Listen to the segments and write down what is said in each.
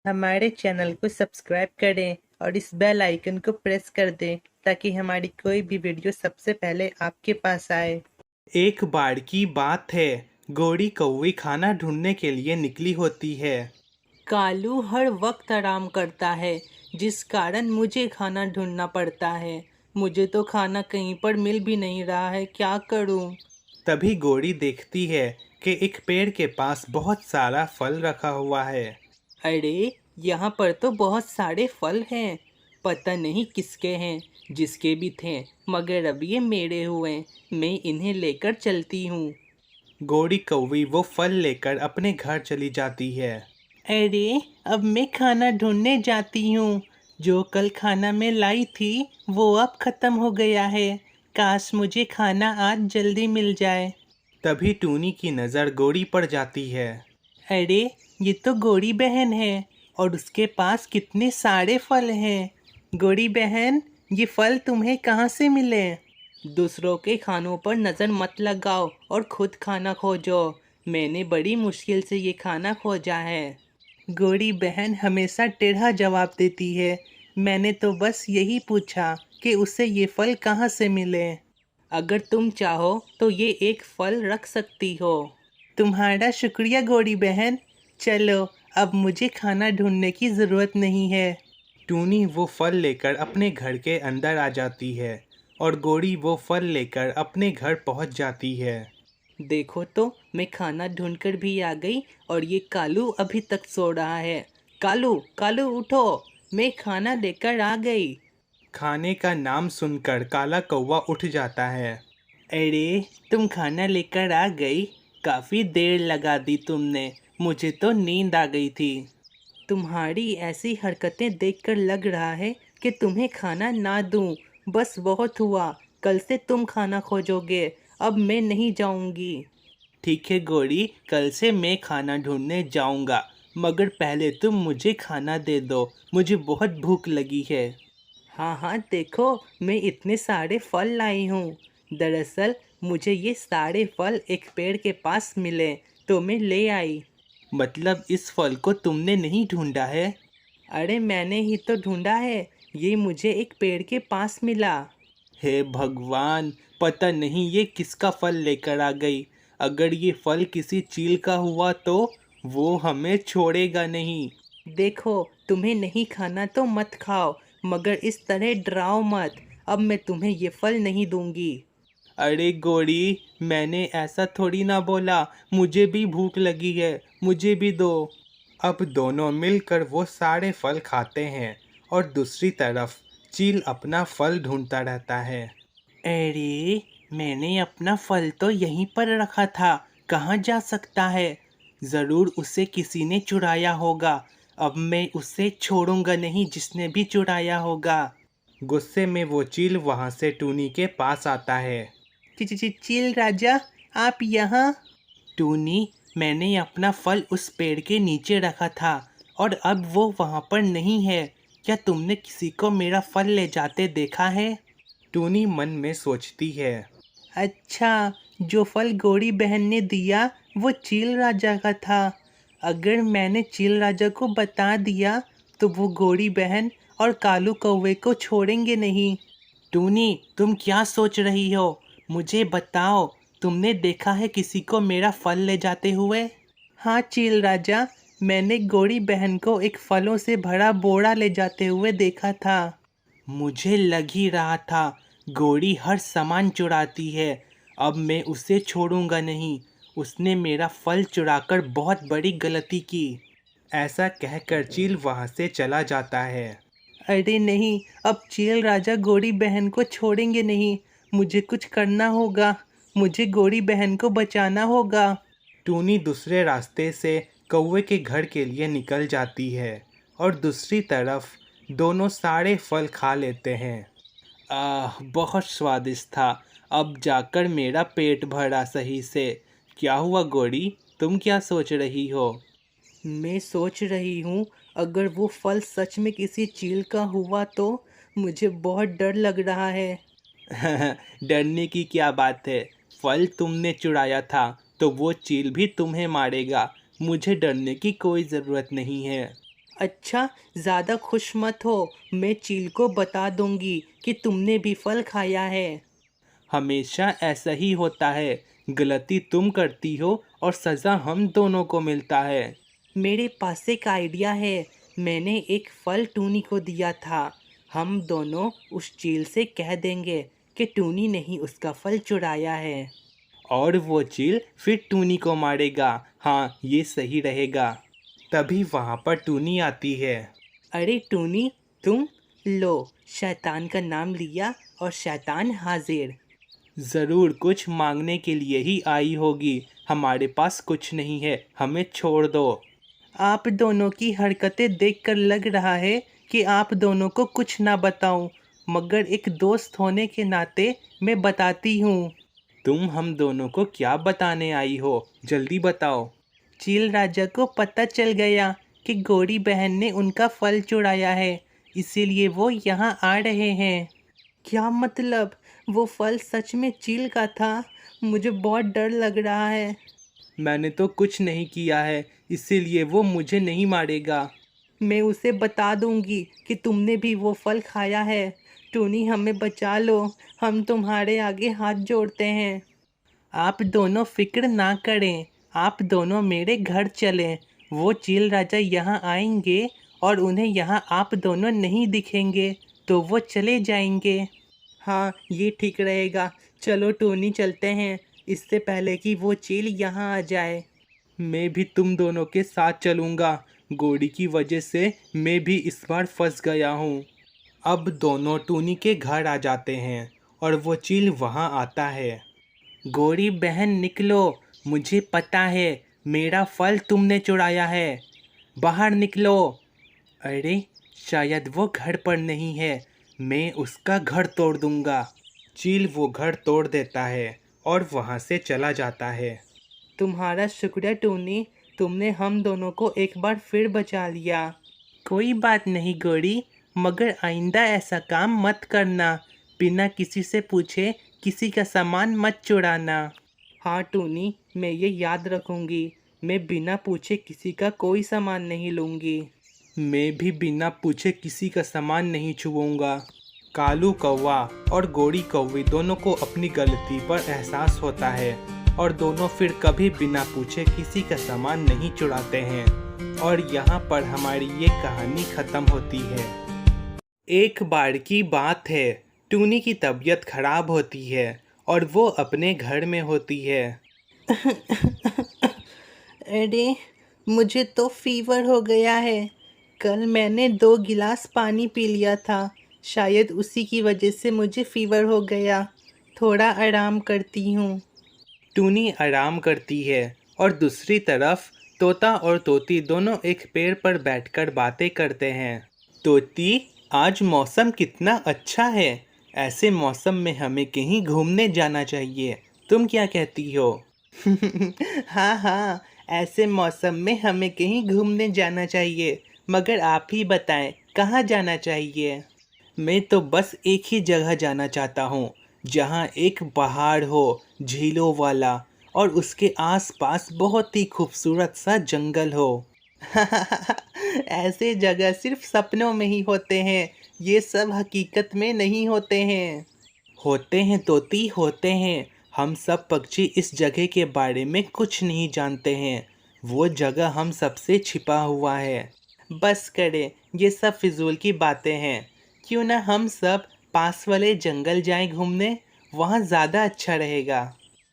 हमारे चैनल को सब्सक्राइब करें और इस बेल आइकन को प्रेस कर दें ताकि हमारी कोई भी वीडियो सबसे पहले आपके पास आए। एक बार की बात है, गोरी कौवी खाना ढूंढने के लिए निकली होती है। कालू हर वक्त आराम करता है, जिस कारण मुझे खाना ढूंढना पड़ता है। मुझे तो खाना कहीं पर मिल भी नहीं रहा है, क्या करूं? तभी गोरी देखती है कि एक पेड़ के पास बहुत सारा फल रखा हुआ है। अरे, यहाँ पर तो बहुत सारे फल हैं। पता नहीं किसके हैं, जिसके भी थे, मगर अब ये मेरे हुए। मैं इन्हें लेकर चलती हूँ। गोरी कौवी वो फल लेकर अपने घर चली जाती है। अरे, अब मैं खाना ढूंढने जाती हूँ। जो कल खाना मैं लाई थी वो अब खत्म हो गया है। काश मुझे खाना आज जल्दी मिल जाए। तभी टूनी की नज़र गोरी पर जाती है। अरे, ये तो गोरी बहन है और उसके पास कितने सारे फल हैं। गोरी बहन, ये फल तुम्हें कहाँ से मिले? दूसरों के खानों पर नज़र मत लगाओ और खुद खाना खोजो। मैंने बड़ी मुश्किल से ये खाना खोजा है। गोरी बहन हमेशा टेढ़ा जवाब देती है। मैंने तो बस यही पूछा कि उसे ये फल कहाँ से मिले। अगर तुम चाहो तो ये एक फल रख सकती हो। तुम्हारा शुक्रिया गोरी बहन। चलो, अब मुझे खाना ढूंढने की ज़रूरत नहीं है। टूनी वो फल लेकर अपने घर के अंदर आ जाती है और गोरी वो फल लेकर अपने घर पहुंच जाती है। देखो तो, मैं खाना ढूंढकर भी आ गई और ये कालू अभी तक सो रहा है। कालू, कालू उठो, मैं खाना लेकर आ गई। खाने का नाम सुनकर काला कौवा उठ जाता है। अरे, तुम खाना लेकर आ गई। काफ़ी देर लगा दी तुमने, मुझे तो नींद आ गई थी। तुम्हारी ऐसी हरकतें देखकर लग रहा है कि तुम्हें खाना ना दूं। बस बहुत हुआ, कल से तुम खाना खोजोगे। अब मैं नहीं जाऊंगी। ठीक है गोरी, कल से मैं खाना ढूंढने जाऊंगा, मगर पहले तुम मुझे खाना दे दो, मुझे बहुत भूख लगी है। हाँ हाँ, देखो, मैं इतने सारे फल लाई हूँ। दरअसल मुझे ये सारे फल एक पेड़ के पास मिले, तो मैं ले आई। मतलब इस फल को तुमने नहीं ढूंढा है? अरे, मैंने ही तो ढूंढा है। ये मुझे एक पेड़ के पास मिला। हे भगवान, पता नहीं ये किसका फल लेकर आ गई। अगर ये फल किसी चील का हुआ तो वो हमें छोड़ेगा नहीं। देखो, तुम्हें नहीं खाना तो मत खाओ, मगर इस तरह डराओ मत। अब मैं तुम्हें ये फल नहीं दूंगी। अरे गोरी, मैंने ऐसा थोड़ी ना बोला, मुझे भी भूख लगी है, मुझे भी दो। अब दोनों मिलकर वो सारे फल खाते हैं और दूसरी तरफ चील अपना फल ढूंढता रहता है। अरे, मैंने अपना फल तो यहीं पर रखा था। कहाँ जा सकता है? ज़रूर उसे किसी ने चुराया होगा। अब मैं उसे छोड़ूंगा नहीं, जिसने भी चुराया होगा। गुस्से में वो चील वहाँ से टूनी के पास आता है। चील राजा, आप यहाँ? टूनी, मैंने अपना फल उस पेड़ के नीचे रखा था और अब वो वहाँ पर नहीं है। क्या तुमने किसी को मेरा फल ले जाते देखा है? टूनी मन में सोचती है। अच्छा, जो फल गौरी बहन ने दिया वो चील राजा का था। अगर मैंने चील राजा को बता दिया तो वो गौरी बहन और कालू कौवे को छोड़ेंगे नहीं। टूनी, तुम क्या सोच रही हो? मुझे बताओ, तुमने देखा है किसी को मेरा फल ले जाते हुए? हाँ चील राजा, मैंने गौरी बहन को एक फलों से भरा बोरा ले जाते हुए देखा था। मुझे लग ही रहा था, गौरी हर सामान चुराती है। अब मैं उसे छोड़ूंगा नहीं। उसने मेरा फल चुराकर बहुत बड़ी गलती की। ऐसा कहकर चील वहाँ से चला जाता है। अरे नहीं, अब चील राजा गौरी बहन को छोड़ेंगे नहीं। मुझे कुछ करना होगा। मुझे गौरी बहन को बचाना होगा। टूनी दूसरे रास्ते से कौवे के घर के लिए निकल जाती है और दूसरी तरफ दोनों सारे फल खा लेते हैं। बहुत स्वादिष्ट था। अब जाकर मेरा पेट भरा सही से। क्या हुआ गौरी, तुम क्या सोच रही हो? मैं सोच रही हूँ, अगर वो फल सच में किसी चील का हुआ तो मुझे बहुत डर लग रहा है। डरने की क्या बात है? फल तुमने चुराया था तो वो चील भी तुम्हें मारेगा। मुझे डरने की कोई ज़रूरत नहीं है। अच्छा, ज़्यादा खुश मत हो। मैं चील को बता दूंगी कि तुमने भी फल खाया है। हमेशा ऐसा ही होता है, गलती तुम करती हो और सज़ा हम दोनों को मिलता है। मेरे पास एक आइडिया है। मैंने एक फल टूनी को दिया था। हम दोनों उस चील से कह देंगे कि टूनी ने ही उसका फल चुराया है। और वो चील फिर टूनी को मारेगा। हाँ, ये सही रहेगा। तभी वहाँ पर टूनी आती है। अरे टूनी, तुम लो, शैतान का नाम लिया और शैतान हाजिर। ज़रूर कुछ मांगने के लिए ही आई होगी। हमारे पास कुछ नहीं है, हमें छोड़ दो। आप दोनों की हरकतें देखकर लग रहा है कि आप दोनों को कुछ ना बताऊं, मगर एक दोस्त होने के नाते मैं बताती हूँ। तुम हम दोनों को क्या बताने आई हो, जल्दी बताओ। चील राजा को पता चल गया कि गोरी बहन ने उनका फल चुराया है, इसीलिए वो यहाँ आ रहे हैं। क्या मतलब? वो फल सच में चील का था? मुझे बहुत डर लग रहा है। मैंने तो कुछ नहीं किया है, इसीलिए वो मुझे नहीं मारेगा। मैं उसे बता दूंगी कि तुमने भी वो फल खाया है। टूनी, हमें बचा लो। हम तुम्हारे आगे हाथ जोड़ते हैं। आप दोनों फिक्र ना करें। आप दोनों मेरे घर चलें। वो चील राजा यहाँ आएंगे और उन्हें यहाँ आप दोनों नहीं दिखेंगे, तो वो चले जाएंगे। हाँ, ये ठीक रहेगा। चलो टोनी, चलते हैं, इससे पहले कि वो चील यहाँ आ जाए। मैं भी तुम दोनों के साथ चलूँगा। गोड़ी की वजह से मैं भी इस बार फंस गया हूँ। अब दोनों टूनी के घर आ जाते हैं और वो चील वहाँ आता है। गोरी बहन निकलो, मुझे पता है मेरा फल तुमने चुराया है। बाहर निकलो। अरे, शायद वो घर पर नहीं है। मैं उसका घर तोड़ दूंगा। चील वो घर तोड़ देता है और वहाँ से चला जाता है। तुम्हारा शुक्रिया टोनी, तुमने हम दोनों को एक बार फिर बचा लिया। कोई बात नहीं गोरी, मगर आइंदा ऐसा काम मत करना। बिना किसी से पूछे किसी का सामान मत चुराना। हाँ टोनी, मैं ये याद रखूंगी। मैं बिना पूछे किसी का कोई सामान नहीं लूंगी। मैं भी बिना पूछे किसी का सामान नहीं छुऊंगा। कालू कौवा और गोरी कौवी दोनों को अपनी गलती पर एहसास होता है और दोनों फिर कभी बिना पूछे किसी का सामान नहीं चुराते हैं। और यहाँ पर हमारी ये कहानी ख़त्म होती है। एक बार की बात है, टूनी की तबीयत खराब होती है और वो अपने घर में होती है। अरे, मुझे तो फीवर हो गया है। कल मैंने 2 गिलास पानी पी लिया था। शायद उसी की वजह से मुझे फीवर हो गया। थोड़ा आराम करती हूँ। टूनी आराम करती है और दूसरी तरफ तोता और तोती दोनों एक पेड़ पर बैठकर बातें करते हैं। तोती, आज मौसम कितना अच्छा है। ऐसे मौसम में हमें कहीं घूमने जाना चाहिए। तुम क्या कहती हो? हाँ हाँ, ऐसे मौसम में हमें कहीं घूमने जाना चाहिए। मगर आप ही बताएं, कहाँ जाना चाहिए? मैं तो बस एक ही जगह जाना चाहता हूँ, जहाँ एक पहाड़ हो, झीलों वाला, और उसके आसपास बहुत ही खूबसूरत सा जंगल हो। ऐसे जगह सिर्फ सपनों में ही होते हैं। ये सब हकीकत में नहीं होते हैं। होते हैं तोती, होते हैं। हम सब पक्षी इस जगह के बारे में कुछ नहीं जानते हैं। वो जगह हम सबसे छिपा हुआ है। बस करें, ये सब फिजूल की बातें हैं। क्यों ना हम सब पास वाले जंगल जाएं घूमने? वहाँ ज़्यादा अच्छा रहेगा।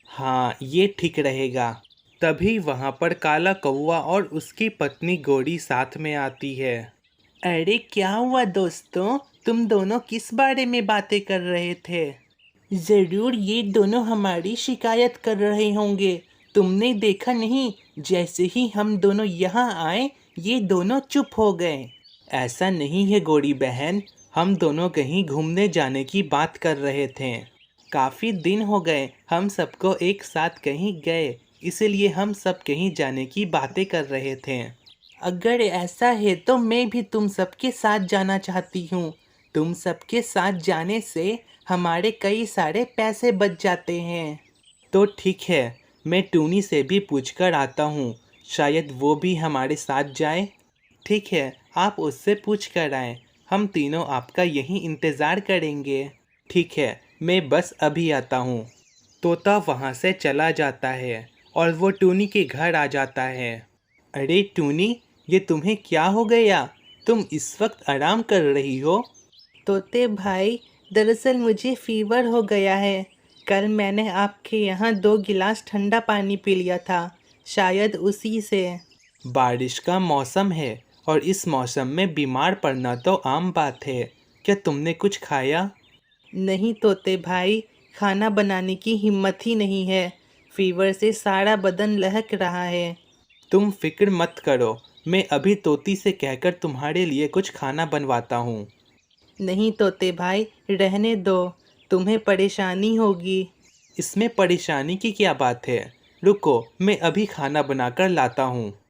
हाँ, ये ठीक रहेगा। तभी वहाँ पर काला कौवा और उसकी पत्नी गोरी साथ में आती है। अरे क्या हुआ दोस्तों, तुम दोनों किस बारे में बातें कर रहे थे? ज़रूर ये दोनों हमारी शिकायत कर रहे होंगे। तुमने देखा नहीं, जैसे ही हम दोनों यहाँ आए, ये दोनों चुप हो गए। ऐसा नहीं है गोरी बहन, हम दोनों कहीं घूमने जाने की बात कर रहे थे। काफ़ी दिन हो गए हम सबको एक साथ कहीं गए, इसलिए हम सब कहीं जाने की बातें कर रहे थे। अगर ऐसा है तो मैं भी तुम सबके साथ जाना चाहती हूँ। तुम सबके साथ जाने से हमारे कई सारे पैसे बच जाते हैं। तो ठीक है, मैं टूनी से भी पूछकर आता हूँ, शायद वो भी हमारे साथ जाए। ठीक है, आप उससे पूछ कर आएं। हम तीनों आपका यहीं इंतज़ार करेंगे। ठीक है, मैं बस अभी आता हूँ। तोता वहाँ से चला जाता है और वो टूनी के घर आ जाता है। अरे टूनी, ये तुम्हें क्या हो गया? तुम इस वक्त आराम कर रही हो? तोते भाई, दरअसल मुझे फीवर हो गया है। कल मैंने आपके यहाँ 2 गिलास ठंडा पानी पी लिया था, शायद उसी से। बारिश का मौसम है और इस मौसम में बीमार पड़ना तो आम बात है। क्या तुमने कुछ खाया? नहीं तोते भाई, खाना बनाने की हिम्मत ही नहीं है। फीवर से सारा बदन लहक रहा है। तुम फिक्र मत करो, मैं अभी तोती से कहकर तुम्हारे लिए कुछ खाना बनवाता हूँ। नहीं तोते भाई, रहने दो, तुम्हें परेशानी होगी। इसमें परेशानी की क्या बात है? रुको, मैं अभी खाना बनाकर लाता हूँ।